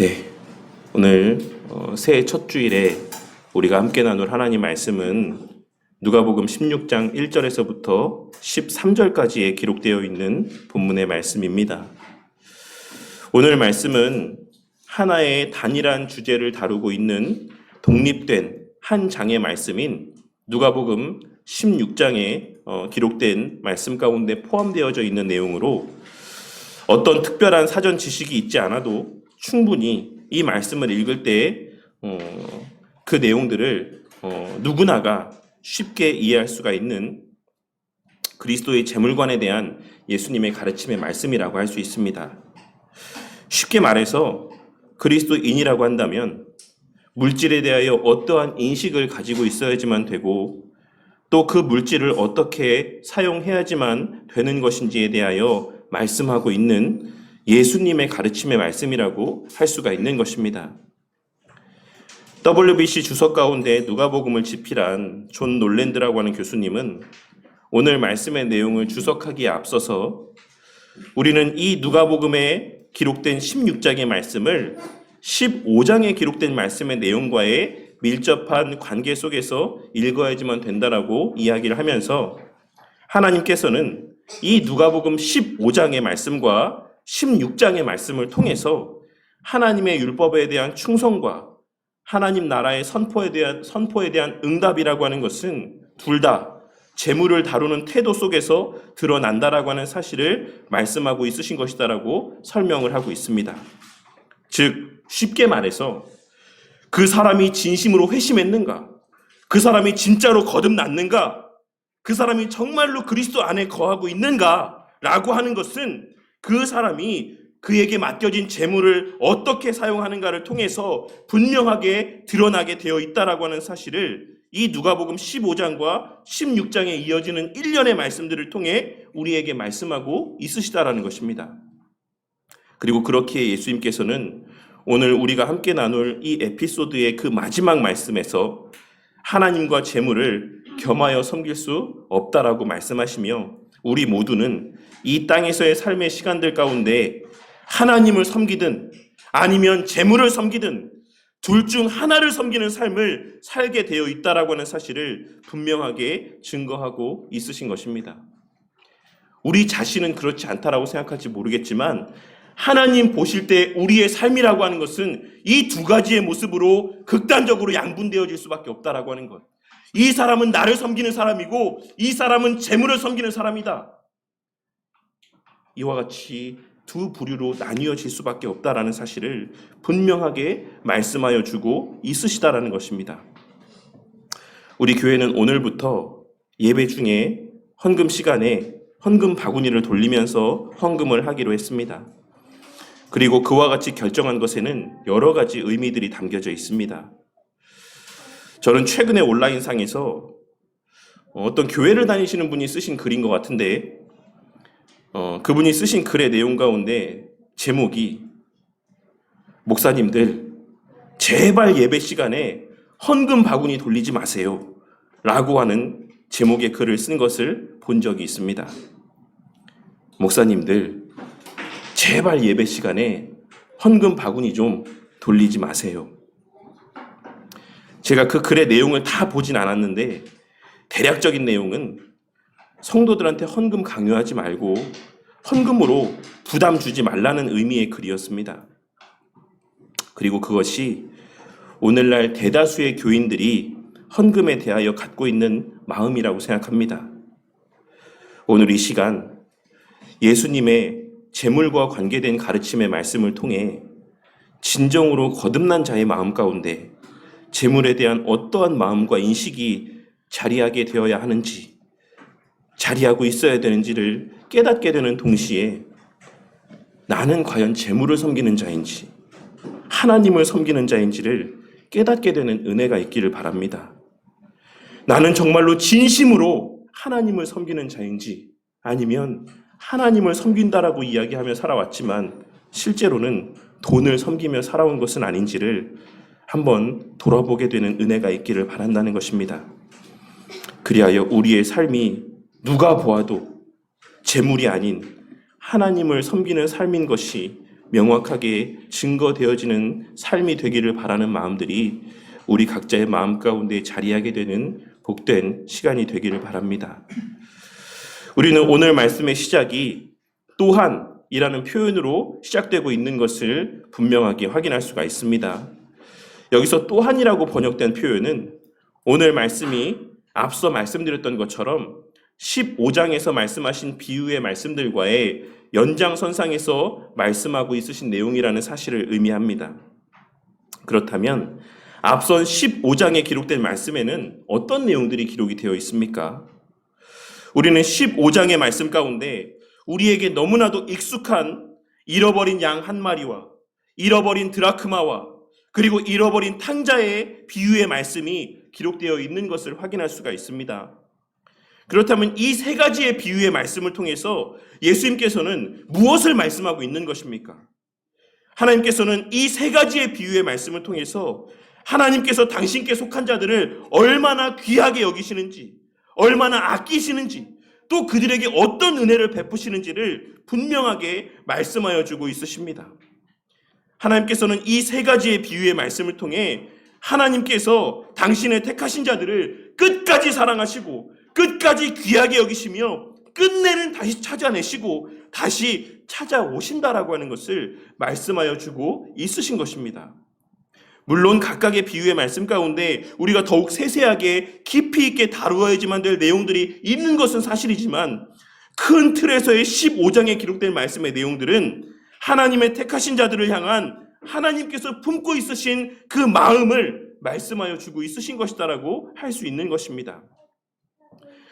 네, 오늘 새해 첫 주일에 우리가 함께 나눌 하나님 말씀은 누가복음 16장 1절에서부터 13절까지에 기록되어 있는 본문의 말씀입니다. 오늘 말씀은 하나의 단일한 주제를 다루고 있는 독립된 한 장의 말씀인 누가복음 16장에 기록된 말씀 가운데 포함되어져 있는 내용으로 어떤 특별한 사전 지식이 있지 않아도 충분히 이 말씀을 읽을 때 그 내용들을 누구나가 쉽게 이해할 수가 있는 그리스도의 재물관에 대한 예수님의 가르침의 말씀이라고 할 수 있습니다. 쉽게 말해서 그리스도인이라고 한다면 물질에 대하여 어떠한 인식을 가지고 있어야지만 되고 또 그 물질을 어떻게 사용해야지만 되는 것인지에 대하여 말씀하고 있는 예수님의 가르침의 말씀이라고 할 수가 있는 것입니다. WBC 주석 가운데 누가복음을 집필한 존 놀랜드라고 하는 교수님은 오늘 말씀의 내용을 주석하기에 앞서서 우리는 이 누가복음에 기록된 16장의 말씀을 15장에 기록된 말씀의 내용과의 밀접한 관계 속에서 읽어야지만 된다라고 이야기를 하면서 하나님께서는 이 누가복음 15장의 말씀과 16장의 말씀을 통해서 하나님의 율법에 대한 충성과 하나님 나라의 선포에 대한 응답이라고 하는 것은 둘 다 재물을 다루는 태도 속에서 드러난다라고 하는 사실을 말씀하고 있으신 것이다라고 설명을 하고 있습니다. 즉 쉽게 말해서 그 사람이 진심으로 회심했는가? 그 사람이 진짜로 거듭났는가? 그 사람이 정말로 그리스도 안에 거하고 있는가? 라고 하는 것은 그 사람이 그에게 맡겨진 재물을 어떻게 사용하는가를 통해서 분명하게 드러나게 되어 있다라고 하는 사실을 이 누가복음 15장과 16장에 이어지는 일련의 말씀들을 통해 우리에게 말씀하고 있으시다라는 것입니다. 그리고 그렇게 예수님께서는 오늘 우리가 함께 나눌 이 에피소드의 그 마지막 말씀에서 하나님과 재물을 겸하여 섬길 수 없다라고 말씀하시며 우리 모두는 이 땅에서의 삶의 시간들 가운데 하나님을 섬기든 아니면 재물을 섬기든 둘 중 하나를 섬기는 삶을 살게 되어 있다라고 하는 사실을 분명하게 증거하고 있으신 것입니다. 우리 자신은 그렇지 않다라고 생각할지 모르겠지만 하나님 보실 때 우리의 삶이라고 하는 것은 이 두 가지의 모습으로 극단적으로 양분되어질 수밖에 없다라고 하는 것. 이 사람은 나를 섬기는 사람이고 이 사람은 재물을 섬기는 사람이다. 이와 같이 두 부류로 나뉘어질 수밖에 없다라는 사실을 분명하게 말씀하여 주고 있으시다라는 것입니다. 우리 교회는 오늘부터 예배 중에 헌금 시간에 헌금 바구니를 돌리면서 헌금을 하기로 했습니다. 그리고 그와 같이 결정한 것에는 여러 가지 의미들이 담겨져 있습니다. 저는 최근에 온라인상에서 어떤 교회를 다니시는 분이 쓰신 글인 것 같은데 그분이 쓰신 글의 내용 가운데 제목이 목사님들 제발 예배 시간에 헌금 바구니 돌리지 마세요 라고 하는 제목의 글을 쓴 것을 본 적이 있습니다. 목사님들 제발 예배 시간에 헌금 바구니 좀 돌리지 마세요. 제가 그 글의 내용을 다 보진 않았는데 대략적인 내용은 성도들한테 헌금 강요하지 말고 헌금으로 부담 주지 말라는 의미의 글이었습니다. 그리고 그것이 오늘날 대다수의 교인들이 헌금에 대하여 갖고 있는 마음이라고 생각합니다. 오늘 이 시간 예수님의 재물과 관계된 가르침의 말씀을 통해 진정으로 거듭난 자의 마음 가운데 재물에 대한 어떠한 마음과 인식이 자리하게 되어야 하는지 자리하고 있어야 되는지를 깨닫게 되는 동시에 나는 과연 재물을 섬기는 자인지 하나님을 섬기는 자인지를 깨닫게 되는 은혜가 있기를 바랍니다. 나는 정말로 진심으로 하나님을 섬기는 자인지 아니면 하나님을 섬긴다라고 이야기하며 살아왔지만 실제로는 돈을 섬기며 살아온 것은 아닌지를 한번 돌아보게 되는 은혜가 있기를 바란다는 것입니다. 그리하여 우리의 삶이 누가 보아도 재물이 아닌 하나님을 섬기는 삶인 것이 명확하게 증거되어지는 삶이 되기를 바라는 마음들이 우리 각자의 마음 가운데 자리하게 되는 복된 시간이 되기를 바랍니다. 우리는 오늘 말씀의 시작이 또한이라는 표현으로 시작되고 있는 것을 분명하게 확인할 수가 있습니다. 여기서 또한이라고 번역된 표현은 오늘 말씀이 앞서 말씀드렸던 것처럼 15장에서 말씀하신 비유의 말씀들과의 연장선상에서 말씀하고 있으신 내용이라는 사실을 의미합니다. 그렇다면 앞선 15장에 기록된 말씀에는 어떤 내용들이 기록이 되어 있습니까? 우리는 15장의 말씀 가운데 우리에게 너무나도 익숙한 잃어버린 양 한 마리와 잃어버린 드라크마와 그리고 잃어버린 탕자의 비유의 말씀이 기록되어 있는 것을 확인할 수가 있습니다. 그렇다면 이 세 가지의 비유의 말씀을 통해서 예수님께서는 무엇을 말씀하고 있는 것입니까? 하나님께서는 이 세 가지의 비유의 말씀을 통해서 하나님께서 당신께 속한 자들을 얼마나 귀하게 여기시는지, 얼마나 아끼시는지, 또 그들에게 어떤 은혜를 베푸시는지를 분명하게 말씀하여 주고 있으십니다. 하나님께서는 이 세 가지의 비유의 말씀을 통해 하나님께서 당신의 택하신 자들을 끝까지 사랑하시고 끝까지 귀하게 여기시며 끝내는 다시 찾아내시고 다시 찾아오신다라고 하는 것을 말씀하여 주고 있으신 것입니다. 물론 각각의 비유의 말씀 가운데 우리가 더욱 세세하게 깊이 있게 다루어야지만 될 내용들이 있는 것은 사실이지만 큰 틀에서의 15장에 기록된 말씀의 내용들은 하나님의 택하신 자들을 향한 하나님께서 품고 있으신 그 마음을 말씀하여 주고 있으신 것이다라고 할 수 있는 것입니다.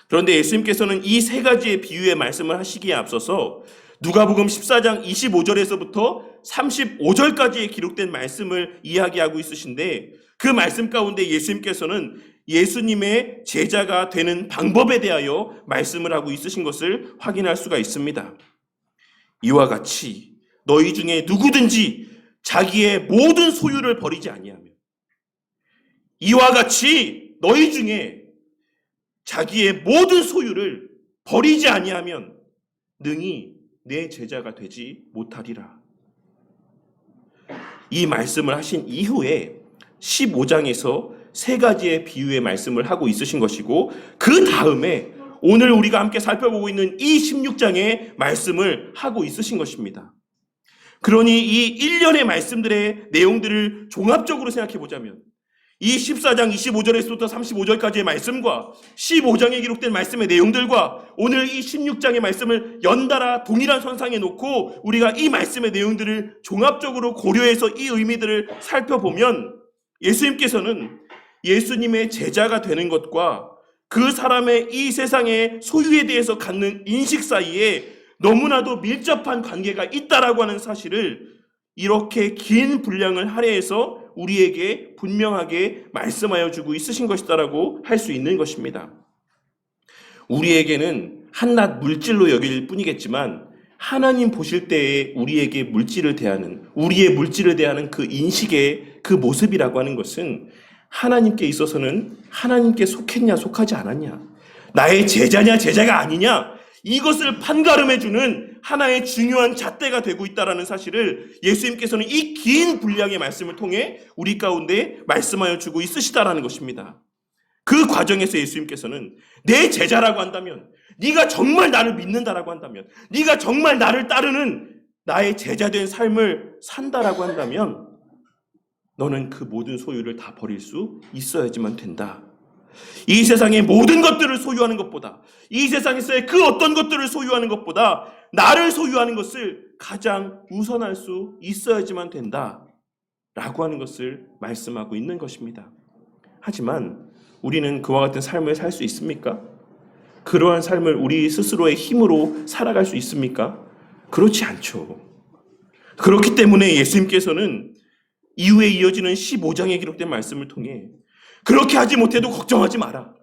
그런데 예수님께서는 이 세 가지의 비유의 말씀을 하시기에 앞서서 누가복음 14장 25절에서부터 35절까지의 기록된 말씀을 이야기하고 있으신데 그 말씀 가운데 예수님께서는 예수님의 제자가 되는 방법에 대하여 말씀을 하고 있으신 것을 확인할 수가 있습니다. 이와 같이 너희 중에 누구든지 자기의 모든 소유를 버리지 아니하며 이와 같이 너희 중에 자기의 모든 소유를 버리지 아니하면 능히 내 제자가 되지 못하리라. 이 말씀을 하신 이후에 15장에서 세 가지의 비유의 말씀을 하고 있으신 것이고 그 다음에 오늘 우리가 함께 살펴보고 있는 이 16장의 말씀을 하고 있으신 것입니다. 그러니 이 일련의 말씀들의 내용들을 종합적으로 생각해 보자면 이 14장 25절에서부터 35절까지의 말씀과 15장에 기록된 말씀의 내용들과 오늘 이 16장의 말씀을 연달아 동일한 선상에 놓고 우리가 이 말씀의 내용들을 종합적으로 고려해서 이 의미들을 살펴보면 예수님께서는 예수님의 제자가 되는 것과 그 사람의 이 세상의 소유에 대해서 갖는 인식 사이에 너무나도 밀접한 관계가 있다라고 하는 사실을 이렇게 긴 분량을 할애해서 우리에게 분명하게 말씀하여 주고 있으신 것이다라고 할 수 있는 것입니다. 우리에게는 한낱 물질로 여길 뿐이겠지만 하나님 보실 때에 우리에게 물질을 대하는 우리의 물질을 대하는 그 인식의 그 모습이라고 하는 것은 하나님께 있어서는 하나님께 속했냐 속하지 않았냐 나의 제자냐 제자가 아니냐 이것을 판가름해주는 하나의 중요한 잣대가 되고 있다는 사실을 예수님께서는 이 긴 분량의 말씀을 통해 우리 가운데 말씀하여 주고 있으시다라는 것입니다. 그 과정에서 예수님께서는 내 제자라고 한다면 네가 정말 나를 믿는다라고 한다면 네가 정말 나를 따르는 나의 제자된 삶을 산다라고 한다면 너는 그 모든 소유를 다 버릴 수 있어야지만 된다. 이 세상의 모든 것들을 소유하는 것보다 이 세상에서의 그 어떤 것들을 소유하는 것보다 나를 소유하는 것을 가장 우선할 수 있어야지만 된다 라고 하는 것을 말씀하고 있는 것입니다. 하지만 우리는 그와 같은 삶을 살 수 있습니까? 그러한 삶을 우리 스스로의 힘으로 살아갈 수 있습니까? 그렇지 않죠. 그렇기 때문에 예수님께서는 이후에 이어지는 15장에 기록된 말씀을 통해 그렇게 하지 못해도 걱정하지 마라.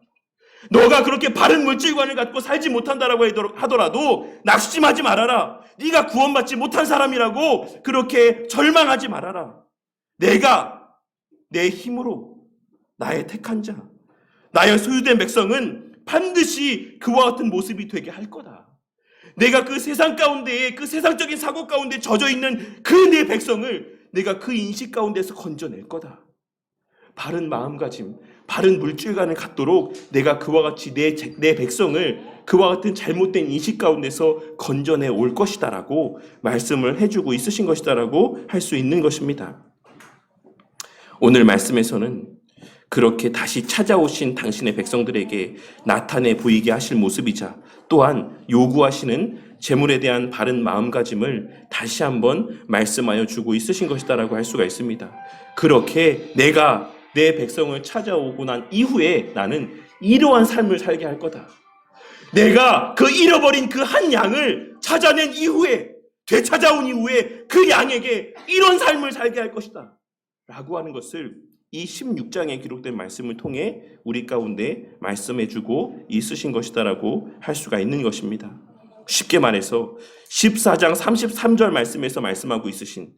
너가 그렇게 바른 물질관을 갖고 살지 못한다라고 하더라도 낙심하지 말아라. 네가 구원받지 못한 사람이라고 그렇게 절망하지 말아라. 내가 내 힘으로 나의 택한 자, 나의 소유된 백성은 반드시 그와 같은 모습이 되게 할 거다. 내가 그 세상 가운데에 그 세상적인 사고 가운데 젖어 있는 그 내 백성을 내가 그 인식 가운데서 건져낼 거다. 바른 마음가짐, 바른 물질관을 갖도록 내가 그와 같이 내 백성을 그와 같은 잘못된 인식 가운데서 건져내 올 것이다라고 말씀을 해주고 있으신 것이다라고 할 수 있는 것입니다. 오늘 말씀에서는 그렇게 다시 찾아오신 당신의 백성들에게 나타내 보이게 하실 모습이자 또한 요구하시는 재물에 대한 바른 마음가짐을 다시 한번 말씀하여 주고 있으신 것이다라고 할 수가 있습니다. 그렇게 내가 내 백성을 찾아오고 난 이후에 나는 이러한 삶을 살게 할 거다. 내가 그 잃어버린 그 한 양을 찾아낸 이후에, 되찾아온 이후에 그 양에게 이런 삶을 살게 할 것이다 라고 하는 것을 이 16장에 기록된 말씀을 통해 우리 가운데 말씀해주고 있으신 것이다라고 할 수가 있는 것입니다. 쉽게 말해서 14장 33절 말씀에서 말씀하고 있으신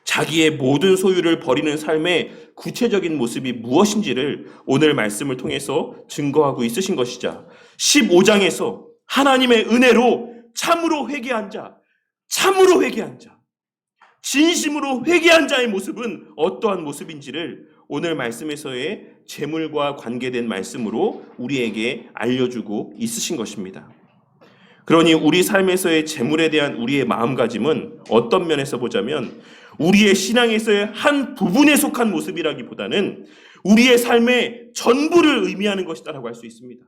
자기의 모든 소유를 버리는 삶의 구체적인 모습이 무엇인지를 오늘 말씀을 통해서 증거하고 있으신 것이자 15장에서 하나님의 은혜로 참으로 회개한 자, 진심으로 회개한 자의 모습은 어떠한 모습인지를 오늘 말씀에서의 재물과 관계된 말씀으로 우리에게 알려주고 있으신 것입니다. 그러니 우리 삶에서의 재물에 대한 우리의 마음가짐은 어떤 면에서 보자면 우리의 신앙에서의 한 부분에 속한 모습이라기보다는 우리의 삶의 전부를 의미하는 것이다라고 할 수 있습니다.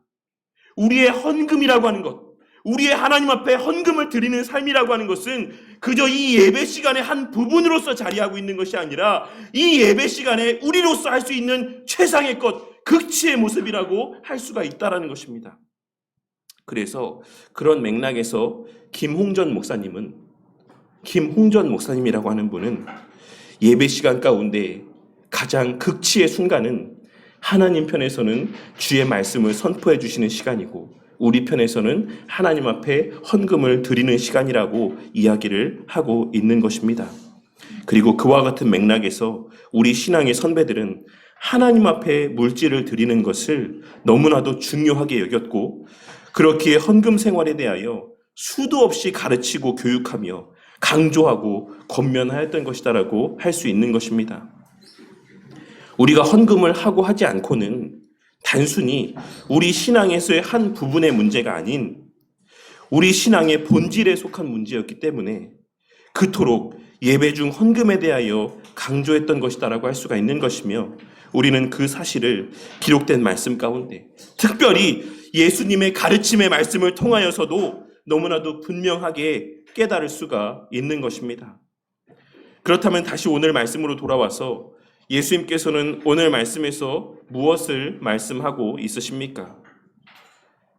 우리의 헌금이라고 하는 것, 우리의 하나님 앞에 헌금을 드리는 삶이라고 하는 것은 그저 이 예배 시간의 한 부분으로서 자리하고 있는 것이 아니라 이 예배 시간에 우리로서 할 수 있는 최상의 것, 극치의 모습이라고 할 수가 있다라는 것입니다. 그래서 그런 맥락에서 김홍전 목사님이라고 하는 분은 예배 시간 가운데 가장 극치의 순간은 하나님 편에서는 주의 말씀을 선포해 주시는 시간이고 우리 편에서는 하나님 앞에 헌금을 드리는 시간이라고 이야기를 하고 있는 것입니다. 그리고 그와 같은 맥락에서 우리 신앙의 선배들은 하나님 앞에 물질을 드리는 것을 너무나도 중요하게 여겼고 그렇기에 헌금 생활에 대하여 수도 없이 가르치고 교육하며 강조하고 권면하였던 것이다라고 할 수 있는 것입니다. 우리가 헌금을 하고 하지 않고는 단순히 우리 신앙에서의 한 부분의 문제가 아닌 우리 신앙의 본질에 속한 문제였기 때문에 그토록 예배 중 헌금에 대하여 강조했던 것이다라고 할 수가 있는 것이며 우리는 그 사실을 기록된 말씀 가운데 특별히 예수님의 가르침의 말씀을 통하여서도 너무나도 분명하게 깨달을 수가 있는 것입니다. 그렇다면 다시 오늘 말씀으로 돌아와서 예수님께서는 오늘 말씀에서 무엇을 말씀하고 있으십니까?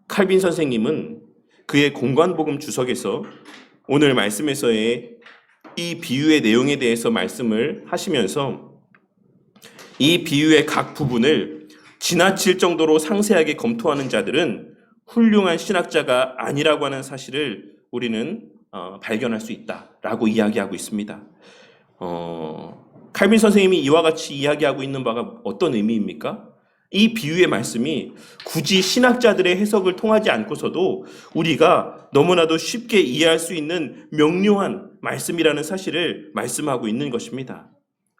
칼빈 선생님은 그의 공관복음 주석에서 오늘 말씀에서의 이 비유의 내용에 대해서 말씀을 하시면서 이 비유의 각 부분을 지나칠 정도로 상세하게 검토하는 자들은 훌륭한 신학자가 아니라고 하는 사실을 우리는 발견할 수 있다라고 이야기하고 있습니다. 칼빈 선생님이 이와 같이 이야기하고 있는 바가 어떤 의미입니까? 이 비유의 말씀이 굳이 신학자들의 해석을 통하지 않고서도 우리가 너무나도 쉽게 이해할 수 있는 명료한 말씀이라는 사실을 말씀하고 있는 것입니다.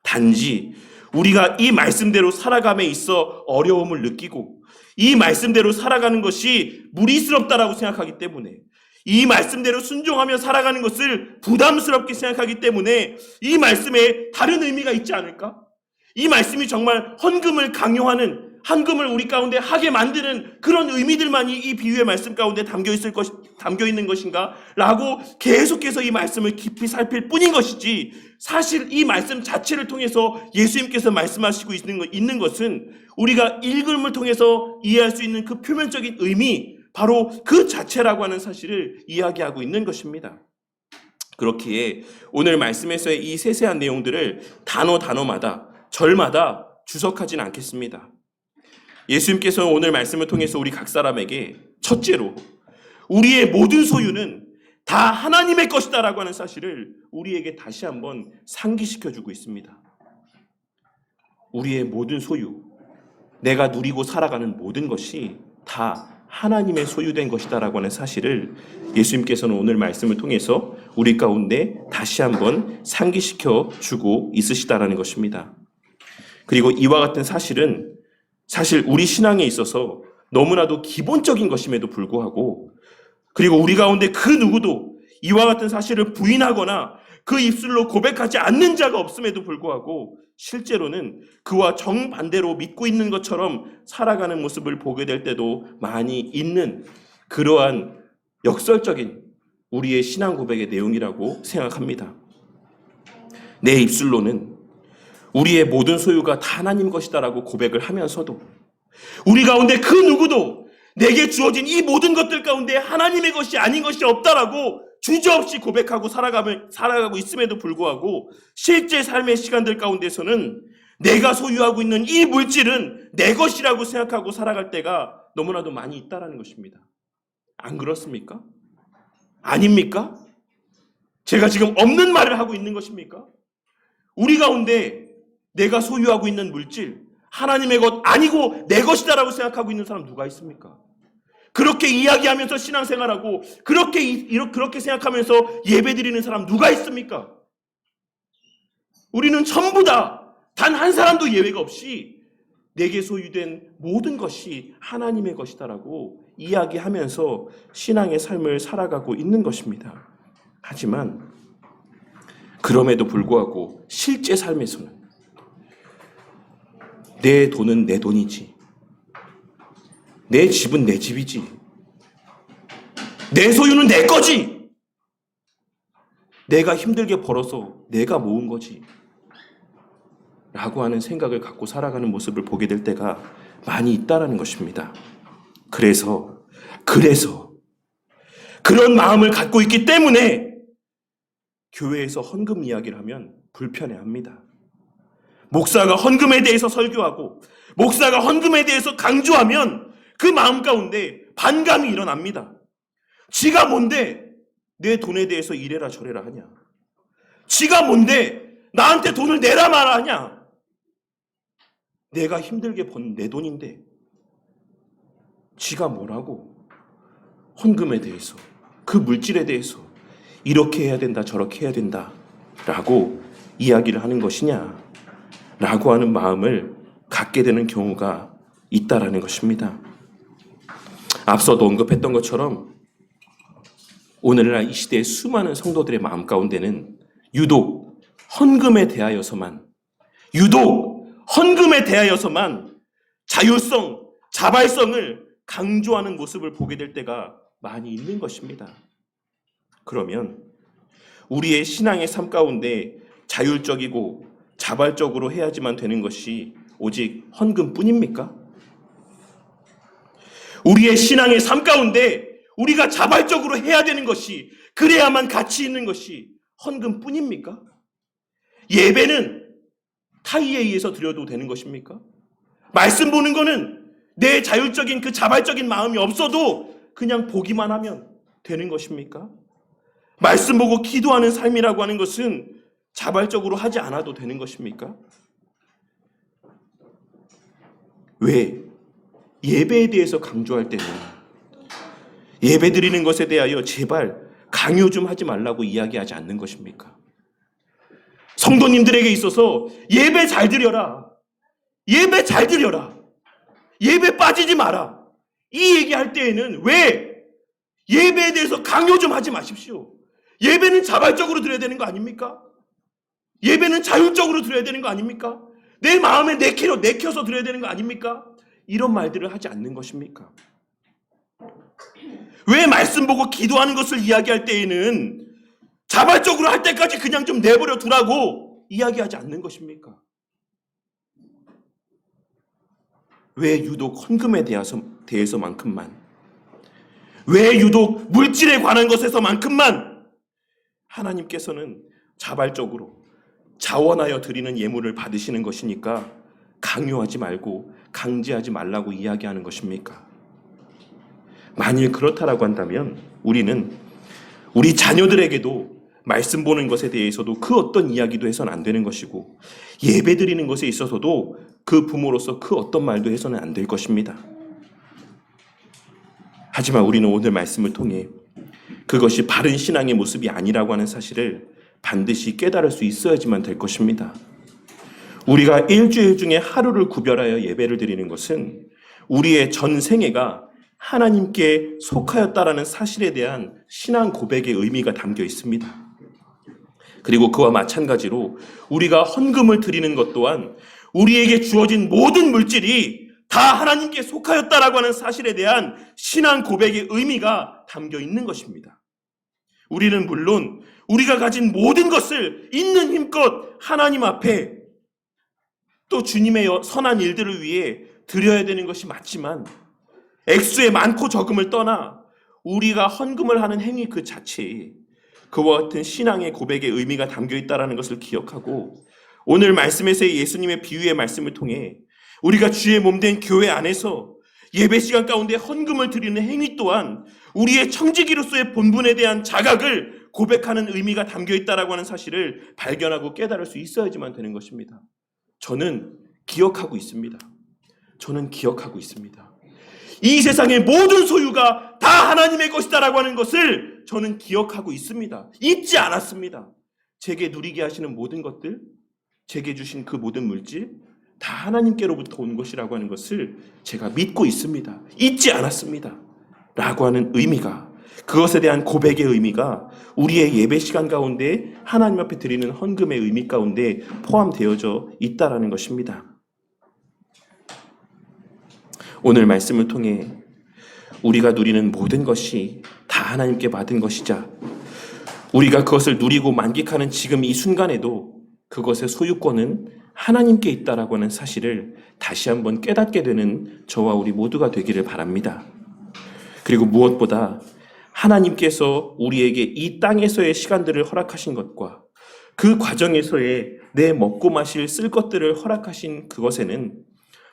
단지 우리가 이 말씀대로 살아감에 있어 어려움을 느끼고 이 말씀대로 살아가는 것이 무리스럽다라고 생각하기 때문에 이 말씀대로 순종하며 살아가는 것을 부담스럽게 생각하기 때문에 이 말씀에 다른 의미가 있지 않을까? 이 말씀이 정말 헌금을 강요하는 헌금을 우리 가운데 하게 만드는 그런 의미들만이 이 비유의 말씀 가운데 담겨 있는 것인가? 라고 계속해서 이 말씀을 깊이 살필 뿐인 것이지 사실 이 말씀 자체를 통해서 예수님께서 말씀하시고 있는 것은 우리가 읽음을 통해서 이해할 수 있는 그 표면적인 의미 바로 그 자체라고 하는 사실을 이야기하고 있는 것입니다. 그렇기에 오늘 말씀에서의 이 세세한 내용들을 단어마다 절마다 주석하지는 않겠습니다. 예수님께서는 오늘 말씀을 통해서 우리 각 사람에게 첫째로 우리의 모든 소유는 다 하나님의 것이다라고 하는 사실을 우리에게 다시 한번 상기시켜주고 있습니다. 우리의 모든 소유, 내가 누리고 살아가는 모든 것이 다 하나님의 소유된 것이다라고 하는 사실을 예수님께서는 오늘 말씀을 통해서 우리 가운데 다시 한번 상기시켜 주고 있으시다라는 것입니다. 그리고 이와 같은 사실은 사실 우리 신앙에 있어서 너무나도 기본적인 것임에도 불구하고, 그리고 우리 가운데 그 누구도 이와 같은 사실을 부인하거나 그 입술로 고백하지 않는 자가 없음에도 불구하고 실제로는 그와 정반대로 믿고 있는 것처럼 살아가는 모습을 보게 될 때도 많이 있는 그러한 역설적인 우리의 신앙 고백의 내용이라고 생각합니다. 내 입술로는 우리의 모든 소유가 다 하나님 것이다라고 고백을 하면서도 우리 가운데 그 누구도 내게 주어진 이 모든 것들 가운데 하나님의 것이 아닌 것이 없다라고 주저없이 고백하고 살아가고 있음에도 불구하고 실제 삶의 시간들 가운데서는 내가 소유하고 있는 이 물질은 내 것이라고 생각하고 살아갈 때가 너무나도 많이 있다는 것입니다. 안 그렇습니까? 아닙니까? 제가 지금 없는 말을 하고 있는 것입니까? 우리 가운데 내가 소유하고 있는 물질, 하나님의 것 아니고 내 것이다라고 생각하고 있는 사람 누가 있습니까? 그렇게 이야기하면서 신앙생활하고 그렇게 생각하면서 예배드리는 사람 누가 있습니까? 우리는 전부 다 단 한 사람도 예외가 없이 내게 소유된 모든 것이 하나님의 것이다라고 이야기하면서 신앙의 삶을 살아가고 있는 것입니다. 하지만 그럼에도 불구하고 실제 삶에서는 내 돈은 내 돈이지, 내 집은 내 집이지, 내 소유는 내 거지, 내가 힘들게 벌어서 내가 모은 거지 라고 하는 생각을 갖고 살아가는 모습을 보게 될 때가 많이 있다는 것입니다. 그래서 그런 마음을 갖고 있기 때문에 교회에서 헌금 이야기를 하면 불편해합니다. 목사가 헌금에 대해서 설교하고 목사가 헌금에 대해서 강조하면 그 마음 가운데 반감이 일어납니다. 지가 뭔데 내 돈에 대해서 이래라 저래라 하냐? 지가 뭔데 나한테 돈을 내라 마라 하냐? 내가 힘들게 번 내 돈인데 지가 뭐라고 헌금에 대해서, 그 물질에 대해서 이렇게 해야 된다 저렇게 해야 된다 라고 이야기를 하는 것이냐 라고 하는 마음을 갖게 되는 경우가 있다라는 것입니다. 앞서도 언급했던 것처럼 오늘날 이 시대의 수많은 성도들의 마음 가운데는 유독 헌금에 대하여서만 자율성, 자발성을 강조하는 모습을 보게 될 때가 많이 있는 것입니다. 그러면 우리의 신앙의 삶 가운데 자율적이고 자발적으로 해야지만 되는 것이 오직 헌금뿐입니까? 우리의 신앙의 삶 가운데 우리가 자발적으로 해야 되는 것이, 그래야만 가치 있는 것이 헌금뿐입니까? 예배는 타의에 의해서 드려도 되는 것입니까? 말씀 보는 거는 내 자율적인 그 자발적인 마음이 없어도 그냥 보기만 하면 되는 것입니까? 말씀 보고 기도하는 삶이라고 하는 것은 자발적으로 하지 않아도 되는 것입니까? 왜 예배에 대해서 강조할 때는 예배 드리는 것에 대하여 제발 강요 좀 하지 말라고 이야기하지 않는 것입니까? 성도님들에게 있어서 예배 잘 드려라, 예배 잘 드려라, 예배 빠지지 마라, 이 얘기할 때에는 왜 예배에 대해서 강요 좀 하지 마십시오. 예배는 자발적으로 드려야 되는 거 아닙니까? 예배는 자율적으로 드려야 되는 거 아닙니까? 내 마음에 내켜서 드려야 되는 거 아닙니까? 이런 말들을 하지 않는 것입니까? 왜 말씀 보고 기도하는 것을 이야기할 때에는 자발적으로 할 때까지 그냥 좀 내버려 두라고 이야기하지 않는 것입니까? 왜 유독 헌금에 대해서만큼만, 왜 유독 물질에 관한 것에서만큼만 하나님께서는 자발적으로 자원하여 드리는 예물을 받으시는 것이니까 강요하지 말고 강제하지 말라고 이야기하는 것입니까? 만일 그렇다라고 한다면 우리는 우리 자녀들에게도 말씀 보는 것에 대해서도 그 어떤 이야기도 해서는 안 되는 것이고, 예배 드리는 것에 있어서도 그 부모로서 그 어떤 말도 해서는 안 될 것입니다. 하지만 우리는 오늘 말씀을 통해 그것이 바른 신앙의 모습이 아니라고 하는 사실을 반드시 깨달을 수 있어야지만 될 것입니다. 우리가 일주일 중에 하루를 구별하여 예배를 드리는 것은 우리의 전 생애가 하나님께 속하였다라는 사실에 대한 신앙 고백의 의미가 담겨 있습니다. 그리고 그와 마찬가지로 우리가 헌금을 드리는 것 또한 우리에게 주어진 모든 물질이 다 하나님께 속하였다라고 하는 사실에 대한 신앙 고백의 의미가 담겨 있는 것입니다. 우리는 물론 우리가 가진 모든 것을 있는 힘껏 하나님 앞에 또 주님의 선한 일들을 위해 드려야 되는 것이 맞지만 액수의 많고 적음을 떠나 우리가 헌금을 하는 행위 그 자체에 그와 같은 신앙의 고백의 의미가 담겨 있다는 것을 기억하고 오늘 말씀에서의 예수님의 비유의 말씀을 통해 우리가 주의 몸된 교회 안에서 예배 시간 가운데 헌금을 드리는 행위 또한 우리의 청지기로서의 본분에 대한 자각을 고백하는 의미가 담겨 있다라고 하는 사실을 발견하고 깨달을 수 있어야지만 되는 것입니다. 저는 기억하고 있습니다. 이 세상의 모든 소유가 다 하나님의 것이다라고 하는 것을 저는 기억하고 있습니다. 잊지 않았습니다. 제게 누리게 하시는 모든 것들, 제게 주신 그 모든 물질 다 하나님께로부터 온 것이라고 하는 것을 제가 믿고 있습니다. 잊지 않았습니다. 라고 하는 의미가, 그것에 대한 고백의 의미가 우리의 예배 시간 가운데 하나님 앞에 드리는 헌금의 의미 가운데 포함되어져 있다라는 것입니다. 오늘 말씀을 통해 우리가 누리는 모든 것이 다 하나님께 받은 것이자 우리가 그것을 누리고 만끽하는 지금 이 순간에도 그것의 소유권은 하나님께 있다라고 하는 사실을 다시 한번 깨닫게 되는 저와 우리 모두가 되기를 바랍니다. 그리고 무엇보다 하나님께서 우리에게 이 땅에서의 시간들을 허락하신 것과 그 과정에서의 내 먹고 마실 쓸 것들을 허락하신 그것에는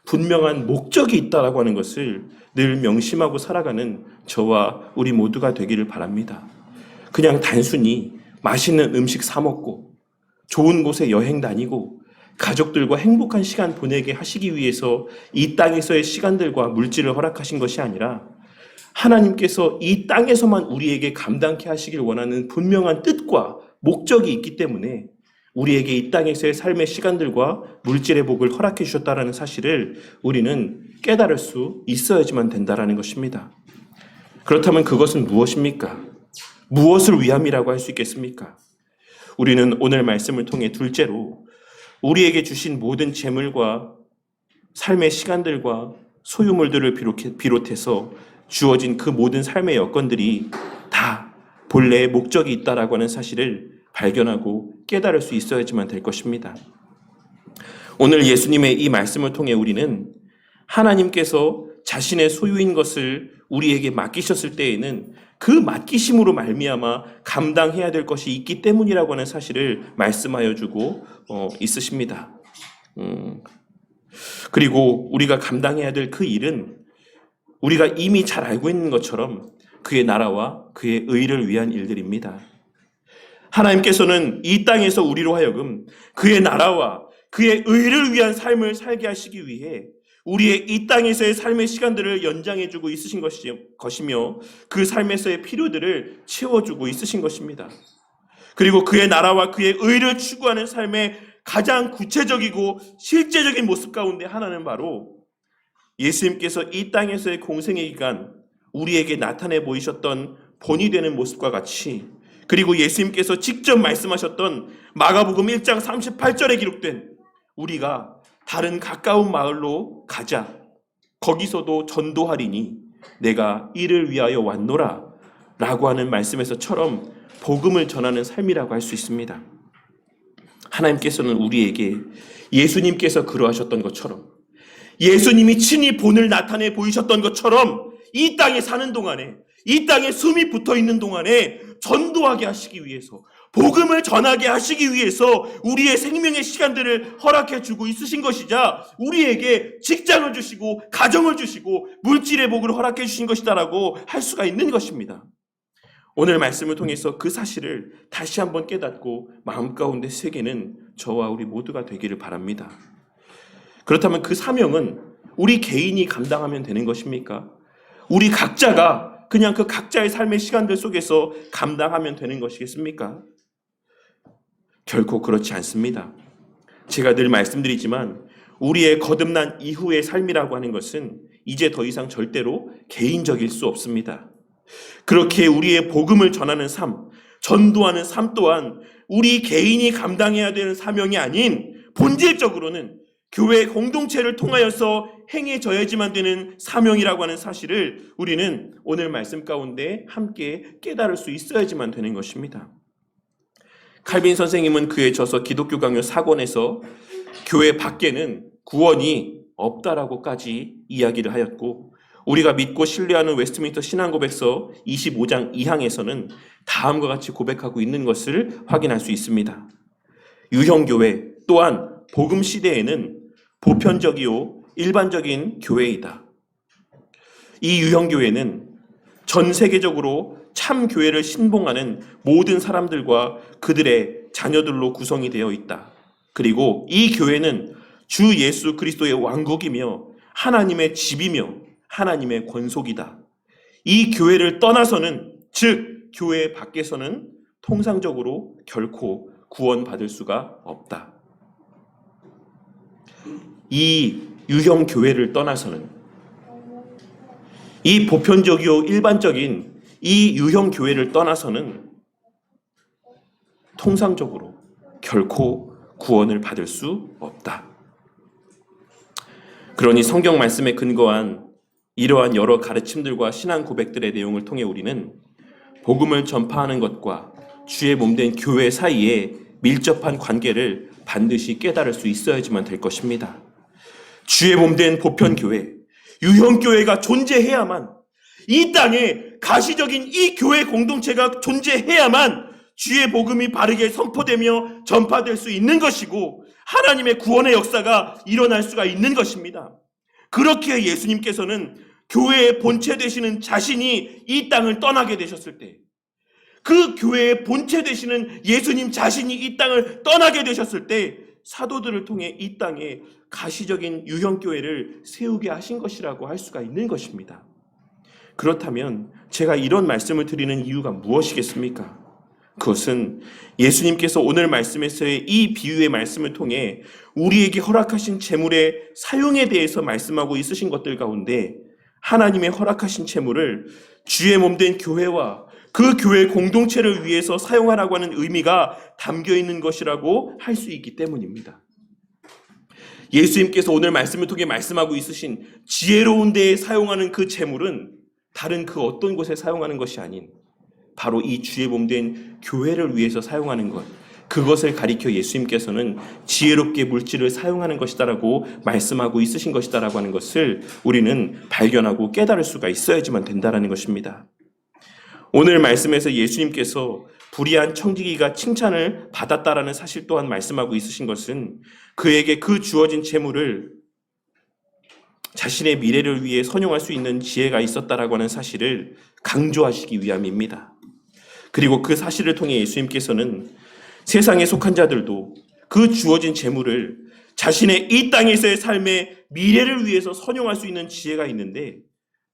분명한 목적이 있다라고 하는 것을 늘 명심하고 살아가는 저와 우리 모두가 되기를 바랍니다. 그냥 단순히 맛있는 음식 사 먹고 좋은 곳에 여행 다니고 가족들과 행복한 시간 보내게 하시기 위해서 이 땅에서의 시간들과 물질을 허락하신 것이 아니라 하나님께서 이 땅에서만 우리에게 감당케 하시길 원하는 분명한 뜻과 목적이 있기 때문에 우리에게 이 땅에서의 삶의 시간들과 물질의 복을 허락해 주셨다는 사실을 우리는 깨달을 수 있어야지만 된다는 것입니다. 그렇다면 그것은 무엇입니까? 무엇을 위함이라고 할 수 있겠습니까? 우리는 오늘 말씀을 통해 둘째로 우리에게 주신 모든 재물과 삶의 시간들과 소유물들을 비롯해서 주어진 그 모든 삶의 여건들이 다 본래의 목적이 있다라고 하는 사실을 발견하고 깨달을 수 있어야지만 될 것입니다. 오늘 예수님의 이 말씀을 통해 우리는 하나님께서 자신의 소유인 것을 우리에게 맡기셨을 때에는 그 맡기심으로 말미암아 감당해야 될 것이 있기 때문이라고 하는 사실을 말씀하여 주고 있으십니다. 그리고 우리가 감당해야 될 그 일은 우리가 이미 잘 알고 있는 것처럼 그의 나라와 그의 의를 위한 일들입니다. 하나님께서는 이 땅에서 우리로 하여금 그의 나라와 그의 의를 위한 삶을 살게 하시기 위해 우리의 이 땅에서의 삶의 시간들을 연장해주고 있으신 것이며 그 삶에서의 필요들을 채워주고 있으신 것입니다. 그리고 그의 나라와 그의 의를 추구하는 삶의 가장 구체적이고 실제적인 모습 가운데 하나는 바로 예수님께서 이 땅에서의 공생의 기간 우리에게 나타내 보이셨던 본이 되는 모습과 같이, 그리고 예수님께서 직접 말씀하셨던 마가복음 1장 38절에 기록된 우리가 다른 가까운 마을로 가자, 거기서도 전도하리니 내가 이를 위하여 왔노라 라고 하는 말씀에서처럼 복음을 전하는 삶이라고 할 수 있습니다. 하나님께서는 우리에게 예수님께서 그러하셨던 것처럼, 예수님이 친히 본을 나타내 보이셨던 것처럼 이 땅에 사는 동안에, 이 땅에 숨이 붙어있는 동안에 전도하게 하시기 위해서, 복음을 전하게 하시기 위해서 우리의 생명의 시간들을 허락해 주고 있으신 것이자 우리에게 직장을 주시고 가정을 주시고 물질의 복을 허락해 주신 것이다라고 할 수가 있는 것입니다. 오늘 말씀을 통해서 그 사실을 다시 한번 깨닫고 마음 가운데 새기는 저와 우리 모두가 되기를 바랍니다. 그렇다면 그 사명은 우리 개인이 감당하면 되는 것입니까? 우리 각자가 그냥 그 각자의 삶의 시간들 속에서 감당하면 되는 것이겠습니까? 결코 그렇지 않습니다. 제가 늘 말씀드리지만 우리의 거듭난 이후의 삶이라고 하는 것은 이제 더 이상 절대로 개인적일 수 없습니다. 그렇게 우리의 복음을 전하는 삶, 전도하는 삶 또한 우리 개인이 감당해야 되는 사명이 아닌 본질적으로는 교회 공동체를 통하여서 행해져야지만 되는 사명이라고 하는 사실을 우리는 오늘 말씀 가운데 함께 깨달을 수 있어야지만 되는 것입니다. 칼빈 선생님은 그에 져서 기독교 강요 4권에서 교회 밖에는 구원이 없다라고까지 이야기를 하였고, 우리가 믿고 신뢰하는 웨스트민스터 신앙고백서 25장 2항에서는 다음과 같이 고백하고 있는 것을 확인할 수 있습니다. 유형교회 또한 복음 시대에는 보편적이요 일반적인 교회이다. 이 유형교회는 전 세계적으로 참 교회를 신봉하는 모든 사람들과 그들의 자녀들로 구성이 되어 있다. 그리고 이 교회는 주 예수 그리스도의 왕국이며 하나님의 집이며 하나님의 권속이다. 이 교회를 떠나서는, 즉 교회 밖에서는 통상적으로 결코 구원받을 수가 없다. 이 유형 교회를 떠나서는, 이 보편적이요 일반적인 이 유형 교회를 떠나서는 통상적으로 결코 구원을 받을 수 없다. 그러니 성경 말씀에 근거한 이러한 여러 가르침들과 신앙 고백들의 내용을 통해 우리는 복음을 전파하는 것과 주의 몸된 교회 사이에 밀접한 관계를 반드시 깨달을 수 있어야지만 될 것입니다. 주의 몸된 보편교회, 유형교회가 존재해야만, 이 땅에 가시적인 이 교회 공동체가 존재해야만 주의 복음이 바르게 선포되며 전파될 수 있는 것이고 하나님의 구원의 역사가 일어날 수가 있는 것입니다. 그렇게 예수님께서는 교회의 본체 되시는 자신이 이 땅을 떠나게 되셨을 때, 그 교회의 본체 되시는 예수님 자신이 이 땅을 떠나게 되셨을 때 사도들을 통해 이 땅에 가시적인 유형교회를 세우게 하신 것이라고 할 수가 있는 것입니다. 그렇다면 제가 이런 말씀을 드리는 이유가 무엇이겠습니까? 그것은 예수님께서 오늘 말씀에서의 이 비유의 말씀을 통해 우리에게 허락하신 재물의 사용에 대해서 말씀하고 있으신 것들 가운데 하나님의 허락하신 재물을 주의 몸된 교회와 그 교회 공동체를 위해서 사용하라고 하는 의미가 담겨 있는 것이라고 할 수 있기 때문입니다. 예수님께서 오늘 말씀을 통해 말씀하고 있으신 지혜로운 데에 사용하는 그 재물은 다른 그 어떤 곳에 사용하는 것이 아닌 바로 이 주의 몸된 교회를 위해서 사용하는 것, 그것을 가리켜 예수님께서는 지혜롭게 물질을 사용하는 것이다라고 말씀하고 있으신 것이다라고 하는 것을 우리는 발견하고 깨달을 수가 있어야지만 된다라는 것입니다. 오늘 말씀에서 예수님께서 불의한 청지기가 칭찬을 받았다라는 사실 또한 말씀하고 있으신 것은 그에게 그 주어진 재물을 자신의 미래를 위해 선용할 수 있는 지혜가 있었다라고 하는 사실을 강조하시기 위함입니다. 그리고 그 사실을 통해 예수님께서는 세상에 속한 자들도 그 주어진 재물을 자신의 이 땅에서의 삶의 미래를 위해서 선용할 수 있는 지혜가 있는데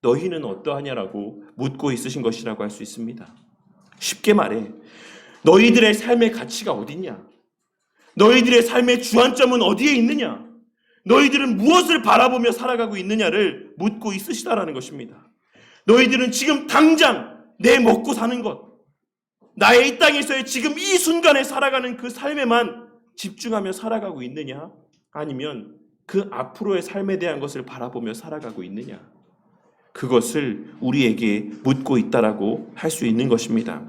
너희는 어떠하냐라고 묻고 있으신 것이라고 할 수 있습니다. 쉽게 말해 너희들의 삶의 가치가 어디냐? 너희들의 삶의 주안점은 어디에 있느냐? 너희들은 무엇을 바라보며 살아가고 있느냐를 묻고 있으시다라는 것입니다. 너희들은 지금 당장 내 먹고 사는 것, 나의 이 땅에서의 지금 이 순간에 살아가는 그 삶에만 집중하며 살아가고 있느냐? 아니면 그 앞으로의 삶에 대한 것을 바라보며 살아가고 있느냐? 그것을 우리에게 묻고 있다라고 할 수 있는 것입니다.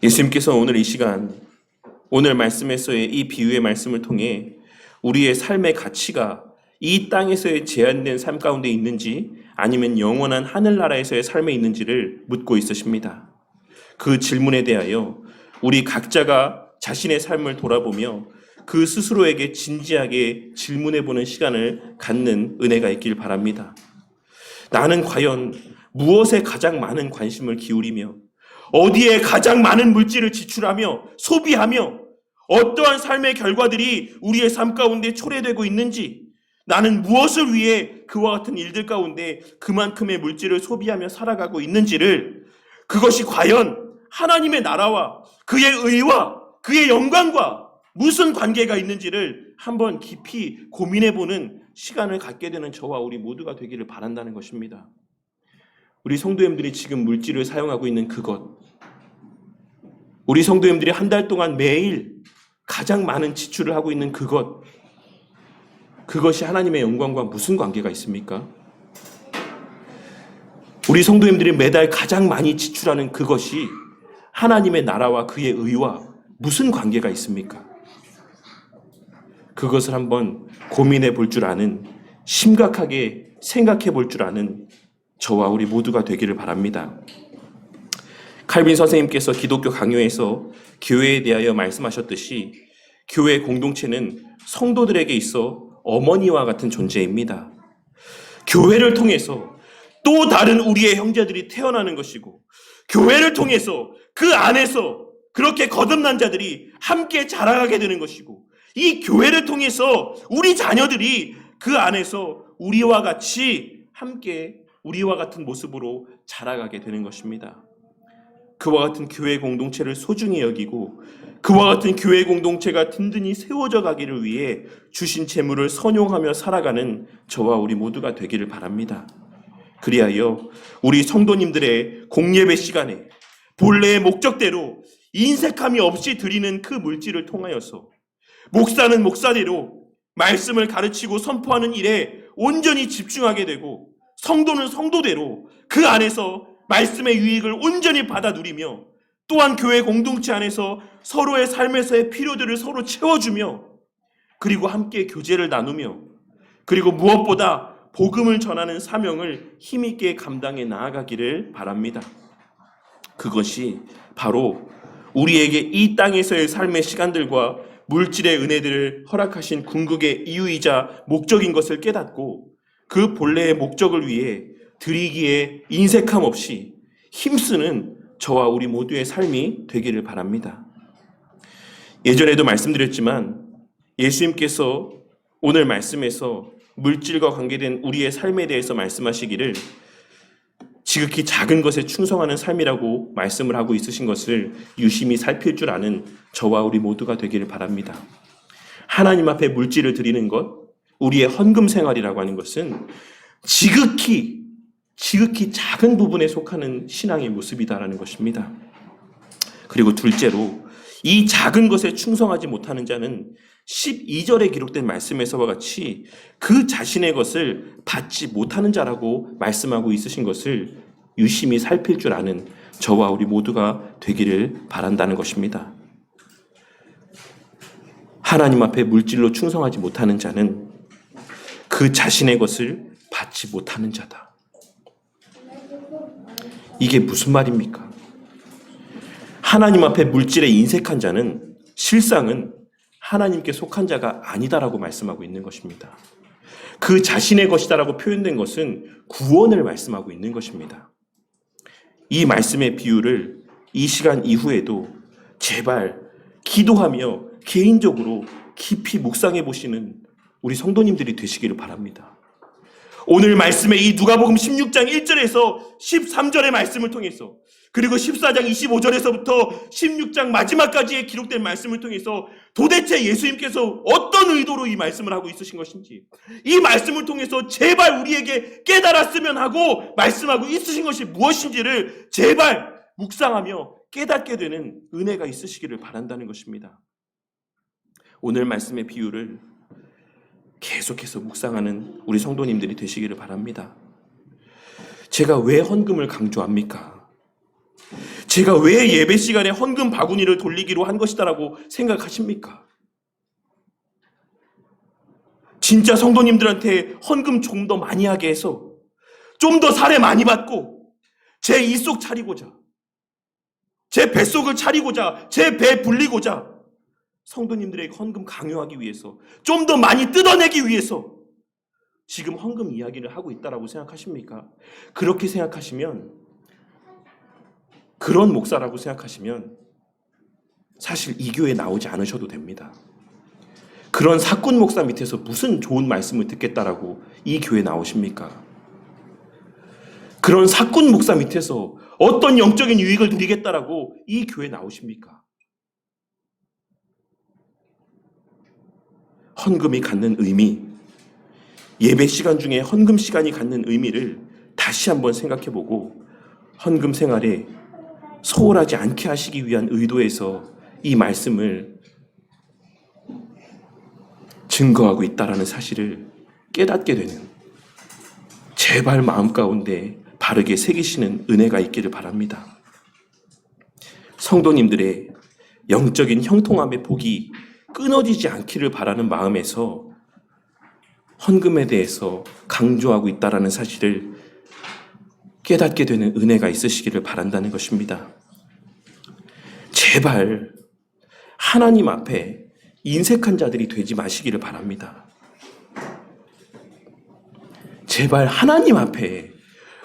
예수님께서 오늘 이 시간, 오늘 말씀에서의 이 비유의 말씀을 통해 우리의 삶의 가치가 이 땅에서의 제한된 삶 가운데 있는지 아니면 영원한 하늘나라에서의 삶에 있는지를 묻고 있으십니다. 그 질문에 대하여 우리 각자가 자신의 삶을 돌아보며 그 스스로에게 진지하게 질문해보는 시간을 갖는 은혜가 있길 바랍니다. 나는 과연 무엇에 가장 많은 관심을 기울이며 어디에 가장 많은 물질을 지출하며 소비하며 어떠한 삶의 결과들이 우리의 삶 가운데 초래되고 있는지 나는 무엇을 위해 그와 같은 일들 가운데 그만큼의 물질을 소비하며 살아가고 있는지를, 그것이 과연 하나님의 나라와 그의 의와 그의 영광과 무슨 관계가 있는지를 한번 깊이 고민해보는 시간을 갖게 되는 저와 우리 모두가 되기를 바란다는 것입니다. 우리 성도님들이 지금 물질을 사용하고 있는 그것, 우리 성도님들이 한 달 동안 매일 가장 많은 지출을 하고 있는 그것이 하나님의 영광과 무슨 관계가 있습니까? 우리 성도님들이 매달 가장 많이 지출하는 그것이 하나님의 나라와 그의 의와 무슨 관계가 있습니까? 그것을 한번 고민해 볼 줄 아는, 심각하게 생각해 볼 줄 아는 저와 우리 모두가 되기를 바랍니다. 칼빈 선생님께서 기독교 강요에서 교회에 대하여 말씀하셨듯이 교회 공동체는 성도들에게 있어 어머니와 같은 존재입니다. 교회를 통해서 또 다른 우리의 형제들이 태어나는 것이고, 교회를 통해서 그 안에서 그렇게 거듭난 자들이 함께 자라가게 되는 것이고, 이 교회를 통해서 우리 자녀들이 그 안에서 우리와 같이 함께 우리와 같은 모습으로 자라가게 되는 것입니다. 그와 같은 교회 공동체를 소중히 여기고 그와 같은 교회 공동체가 든든히 세워져 가기를 위해 주신 재물을 선용하며 살아가는 저와 우리 모두가 되기를 바랍니다. 그리하여 우리 성도님들의 공예배 시간에 본래의 목적대로 인색함이 없이 드리는 그 물질을 통하여서 목사는 목사대로 말씀을 가르치고 선포하는 일에 온전히 집중하게 되고, 성도는 성도대로 그 안에서 말씀의 유익을 온전히 받아 누리며, 또한 교회 공동체 안에서 서로의 삶에서의 필요들을 서로 채워주며, 그리고 함께 교제를 나누며, 그리고 무엇보다 복음을 전하는 사명을 힘있게 감당해 나아가기를 바랍니다. 그것이 바로 우리에게 이 땅에서의 삶의 시간들과 물질의 은혜들을 허락하신 궁극의 이유이자 목적인 것을 깨닫고 그 본래의 목적을 위해 드리기에 인색함 없이 힘쓰는 저와 우리 모두의 삶이 되기를 바랍니다. 예전에도 말씀드렸지만 예수님께서 오늘 말씀에서 물질과 관계된 우리의 삶에 대해서 말씀하시기를 지극히 작은 것에 충성하는 삶이라고 말씀을 하고 있으신 것을 유심히 살필 줄 아는 저와 우리 모두가 되기를 바랍니다. 하나님 앞에 물질을 드리는 것, 우리의 헌금 생활이라고 하는 것은 지극히 작은 부분에 속하는 신앙의 모습이다라는 것입니다. 그리고 둘째로 이 작은 것에 충성하지 못하는 자는 12절에 기록된 말씀에서와 같이 그 자신의 것을 받지 못하는 자라고 말씀하고 있으신 것을 유심히 살필 줄 아는 저와 우리 모두가 되기를 바란다는 것입니다. 하나님 앞에 물질로 충성하지 못하는 자는 그 자신의 것을 받지 못하는 자다. 이게 무슨 말입니까? 하나님 앞에 물질에 인색한 자는 실상은 하나님께 속한 자가 아니다라고 말씀하고 있는 것입니다. 그 자신의 것이다라고 표현된 것은 구원을 말씀하고 있는 것입니다. 이 말씀의 비유를 이 시간 이후에도 제발 기도하며 개인적으로 깊이 묵상해 보시는 우리 성도님들이 되시기를 바랍니다. 오늘 말씀의 이 누가복음 16장 1절에서 13절의 말씀을 통해서, 그리고 14장 25절에서부터 16장 마지막까지의 기록된 말씀을 통해서 도대체 예수님께서 어떤 의도로 이 말씀을 하고 있으신 것인지, 이 말씀을 통해서 제발 우리에게 깨달았으면 하고 말씀하고 있으신 것이 무엇인지를 제발 묵상하며 깨닫게 되는 은혜가 있으시기를 바란다는 것입니다. 오늘 말씀의 비유를 계속해서 묵상하는 우리 성도님들이 되시기를 바랍니다. 제가 왜 헌금을 강조합니까? 제가 왜 예배 시간에 헌금 바구니를 돌리기로 한 것이다라고 생각하십니까? 진짜 성도님들한테 헌금 좀 더 많이 하게 해서 좀 더 사례 많이 받고 제 이속 차리고자, 제 뱃속을 차리고자, 제 배 불리고자 성도님들에게 헌금 강요하기 위해서, 좀 더 많이 뜯어내기 위해서 지금 헌금 이야기를 하고 있다라고 생각하십니까? 그렇게 생각하시면, 그런 목사라고 생각하시면 사실 이 교회에 나오지 않으셔도 됩니다. 그런 사꾼 목사 밑에서 무슨 좋은 말씀을 듣겠다라고 이 교회 나오십니까? 그런 사꾼 목사 밑에서 어떤 영적인 유익을 누리겠다라고 이 교회 나오십니까? 헌금이 갖는 의미, 예배 시간 중에 헌금 시간이 갖는 의미를 다시 한번 생각해보고 헌금 생활에 소홀하지 않게 하시기 위한 의도에서 이 말씀을 증거하고 있다는 사실을 깨닫게 되는, 제발 마음 가운데 바르게 새기시는 은혜가 있기를 바랍니다. 성도님들의 영적인 형통함의 복이 끊어지지 않기를 바라는 마음에서 헌금에 대해서 강조하고 있다는 사실을 깨닫게 되는 은혜가 있으시기를 바란다는 것입니다. 제발 하나님 앞에 인색한 자들이 되지 마시기를 바랍니다. 제발 하나님 앞에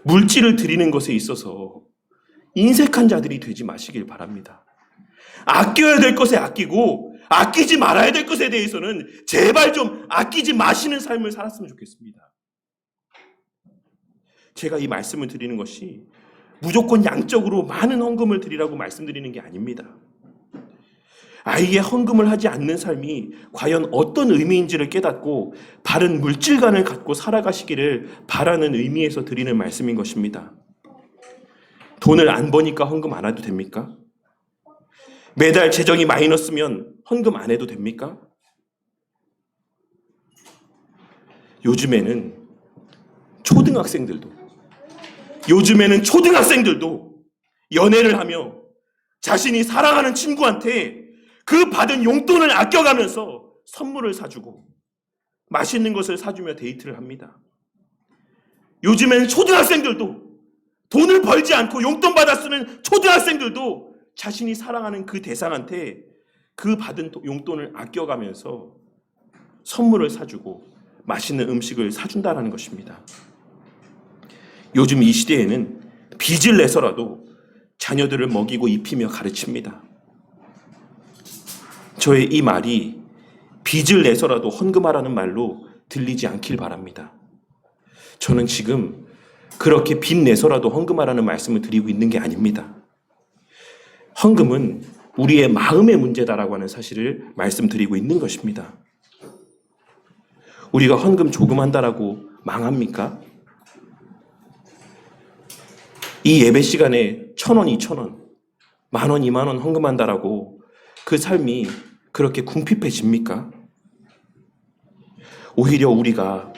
물질을 드리는 것에 있어서 인색한 자들이 되지 마시길 바랍니다. 아껴야 될 것에 아끼고 아끼지 말아야 될 것에 대해서는 제발 좀 아끼지 마시는 삶을 살았으면 좋겠습니다. 제가 이 말씀을 드리는 것이 무조건 양적으로 많은 헌금을 드리라고 말씀드리는 게 아닙니다. 아예 헌금을 하지 않는 삶이 과연 어떤 의미인지를 깨닫고 바른 물질관을 갖고 살아가시기를 바라는 의미에서 드리는 말씀인 것입니다. 돈을 안 버니까 헌금 안 해도 됩니까? 매달 재정이 마이너스면 헌금 안 해도 됩니까? 요즘에는 초등학생들도 연애를 하며 자신이 사랑하는 친구한테 그 받은 용돈을 아껴가면서 선물을 사주고 맛있는 것을 사주며 데이트를 합니다. 요즘에는 초등학생들도, 돈을 벌지 않고 용돈 받아 쓰는 초등학생들도 자신이 사랑하는 그 대상한테 그 받은 용돈을 아껴가면서 선물을 사주고 맛있는 음식을 사준다는 것입니다. 요즘 이 시대에는 빚을 내서라도 자녀들을 먹이고 입히며 가르칩니다. 저의 이 말이 빚을 내서라도 헌금하라는 말로 들리지 않길 바랍니다. 저는 지금 그렇게 빚 내서라도 헌금하라는 말씀을 드리고 있는 게 아닙니다. 헌금은 우리의 마음의 문제다라고 하는 사실을 말씀드리고 있는 것입니다. 우리가 헌금 조금 한다라고 망합니까? 이 예배 시간에 1,000원, 2,000원, 10,000원, 20,000원 헌금한다라고 그 삶이 그렇게 궁핍해집니까? 오히려 우리가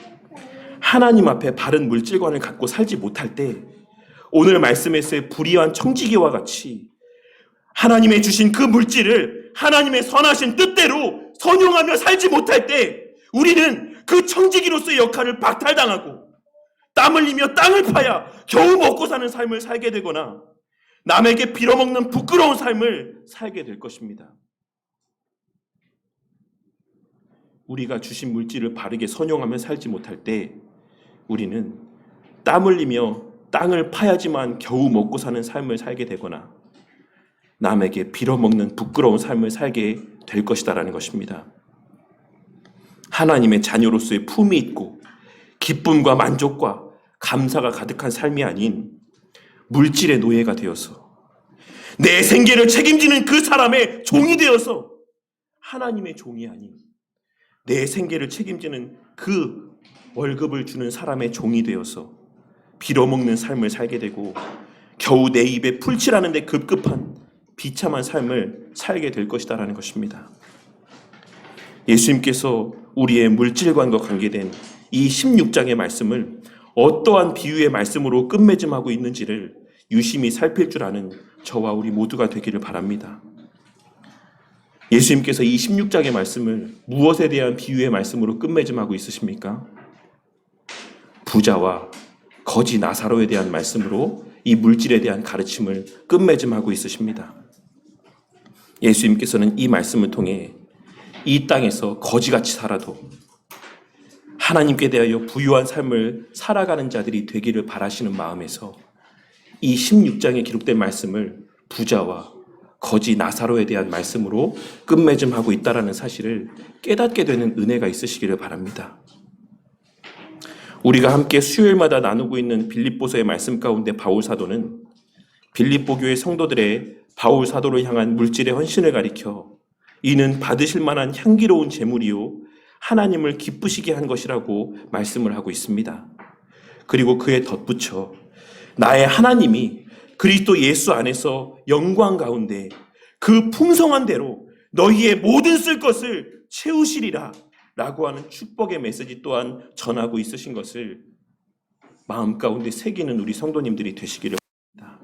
하나님 앞에 바른 물질관을 갖고 살지 못할 때 오늘 말씀에서의 불의한 청지기와 같이 하나님의 주신 그 물질을 하나님의 선하신 뜻대로 선용하며 살지 못할 때 우리는 그 청지기로서의 역할을 박탈당하고 땀 흘리며 땅을 파야 겨우 먹고 사는 삶을 살게 되거나 남에게 빌어먹는 부끄러운 삶을 살게 될 것입니다. 우리가 주신 물질을 바르게 선용하며 살지 못할 때 우리는 땀 흘리며 땅을 파야지만 겨우 먹고 사는 삶을 살게 되거나 남에게 빌어먹는 부끄러운 삶을 살게 될 것이다라는 것입니다. 하나님의 자녀로서의 품이 있고 기쁨과 만족과 감사가 가득한 삶이 아닌 물질의 노예가 되어서 내 생계를 책임지는 그 사람의 종이 되어서 하나님의 종이 아닌 내 생계를 책임지는 그 월급을 주는 사람의 종이 되어서 빌어먹는 삶을 살게 되고 겨우 내 입에 풀칠하는 데 급급한 비참한 삶을 살게 될 것이다라는 것입니다. 예수님께서 우리의 물질관과 관계된 이 16장의 말씀을 어떠한 비유의 말씀으로 끝맺음하고 있는지를 유심히 살필 줄 아는 저와 우리 모두가 되기를 바랍니다. 예수님께서 이 16장의 말씀을 무엇에 대한 비유의 말씀으로 끝맺음하고 있으십니까? 부자와 거지 나사로에 대한 말씀으로 이 물질에 대한 가르침을 끝맺음하고 있으십니다. 예수님께서는 이 말씀을 통해 이 땅에서 거지같이 살아도 하나님께 대하여 부유한 삶을 살아가는 자들이 되기를 바라시는 마음에서 이 16장에 기록된 말씀을 부자와 거지 나사로에 대한 말씀으로 끝맺음하고 있다라는 사실을 깨닫게 되는 은혜가 있으시기를 바랍니다. 우리가 함께 수요일마다 나누고 있는 빌립보서의 말씀 가운데 바울 사도는 빌립보 교회 성도들의 바울 사도를 향한 물질의 헌신을 가리켜 이는 받으실 만한 향기로운 제물이요 하나님을 기쁘시게 한 것이라고 말씀을 하고 있습니다. 그리고 그에 덧붙여 나의 하나님이 그리스도 예수 안에서 영광 가운데 그 풍성한 대로 너희의 모든 쓸 것을 채우시리라 라고 하는 축복의 메시지 또한 전하고 있으신 것을 마음 가운데 새기는 우리 성도님들이 되시기를 바랍니다.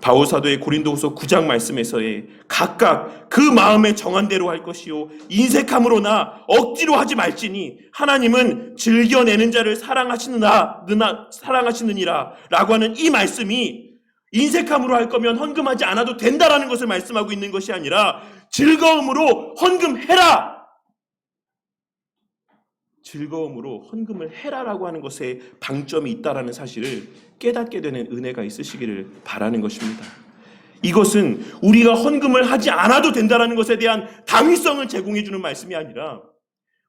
바울 사도의 고린도후서 9장 말씀에서의 각각 그 마음에 정한 대로 할 것이요 인색함으로나 억지로 하지 말지니 하나님은 즐겨내는 자를 사랑하시느니라 라고 하는 이 말씀이 인색함으로 할 거면 헌금하지 않아도 된다라는 것을 말씀하고 있는 것이 아니라 즐거움으로 헌금해라! 즐거움으로 헌금을 해라라고 하는 것에 방점이 있다라는 사실을 깨닫게 되는 은혜가 있으시기를 바라는 것입니다. 이것은 우리가 헌금을 하지 않아도 된다라는 것에 대한 당위성을 제공해 주는 말씀이 아니라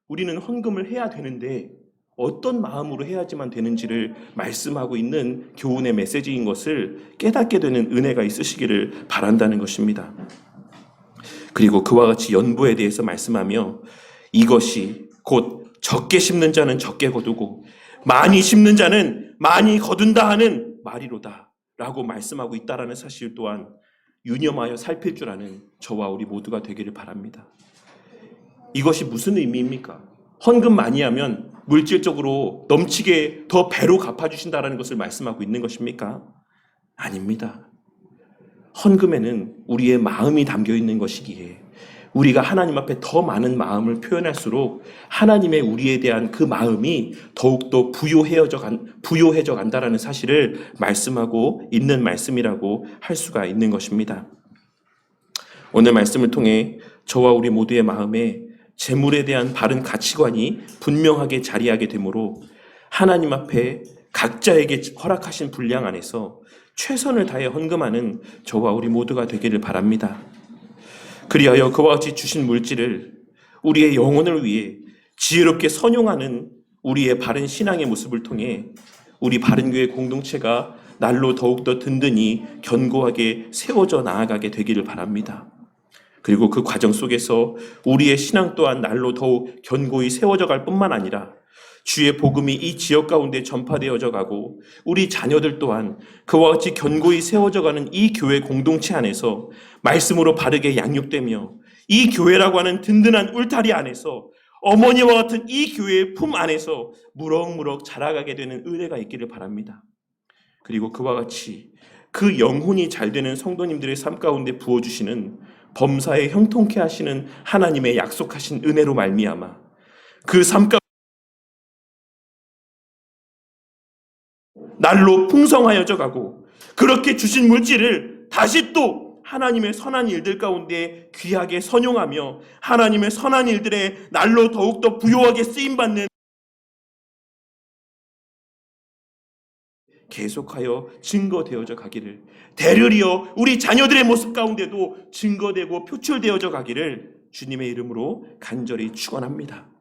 우리는 헌금을 해야 되는데 어떤 마음으로 해야지만 되는지를 말씀하고 있는 교훈의 메시지인 것을 깨닫게 되는 은혜가 있으시기를 바란다는 것입니다. 그리고 그와 같이 연보에 대해서 말씀하며 이것이 곧 적게 심는 자는 적게 거두고 많이 심는 자는 많이 거둔다 하는 말이로다 라고 말씀하고 있다라는 사실 또한 유념하여 살필 줄 아는 저와 우리 모두가 되기를 바랍니다. 이것이 무슨 의미입니까? 헌금 많이 하면 물질적으로 넘치게 더 배로 갚아주신다라는 것을 말씀하고 있는 것입니까? 아닙니다. 헌금에는 우리의 마음이 담겨 있는 것이기에 우리가 하나님 앞에 더 많은 마음을 표현할수록 하나님의 우리에 대한 그 마음이 더욱더 부요해져 간다라는 사실을 말씀하고 있는 말씀이라고 할 수가 있는 것입니다. 오늘 말씀을 통해 저와 우리 모두의 마음에 재물에 대한 바른 가치관이 분명하게 자리하게 되므로 하나님 앞에 각자에게 허락하신 분량 안에서 최선을 다해 헌금하는 저와 우리 모두가 되기를 바랍니다. 그리하여 그와 같이 주신 물질을 우리의 영혼을 위해 지혜롭게 선용하는 우리의 바른 신앙의 모습을 통해 우리 바른교회 공동체가 날로 더욱더 든든히 견고하게 세워져 나아가게 되기를 바랍니다. 그리고 그 과정 속에서 우리의 신앙 또한 날로 더욱 견고히 세워져 갈 뿐만 아니라 주의 복음이 이 지역 가운데 전파되어져 가고 우리 자녀들 또한 그와 같이 견고히 세워져 가는 이 교회 공동체 안에서 말씀으로 바르게 양육되며 이 교회라고 하는 든든한 울타리 안에서 어머니와 같은 이 교회의 품 안에서 무럭무럭 자라가게 되는 은혜가 있기를 바랍니다. 그리고 그와 같이 그 영혼이 잘 되는 성도님들의 삶 가운데 부어주시는 범사에 형통케 하시는 하나님의 약속하신 은혜로 말미암아 그 삶 가운데 날로 풍성하여져 가고 그렇게 주신 물질을 다시 또 하나님의 선한 일들 가운데 귀하게 선용하며 하나님의 선한 일들에 날로 더욱더 부요하게 쓰임받는 계속하여 증거되어져 가기를 대르리어 우리 자녀들의 모습 가운데도 증거되고 표출되어져 가기를 주님의 이름으로 간절히 축원합니다.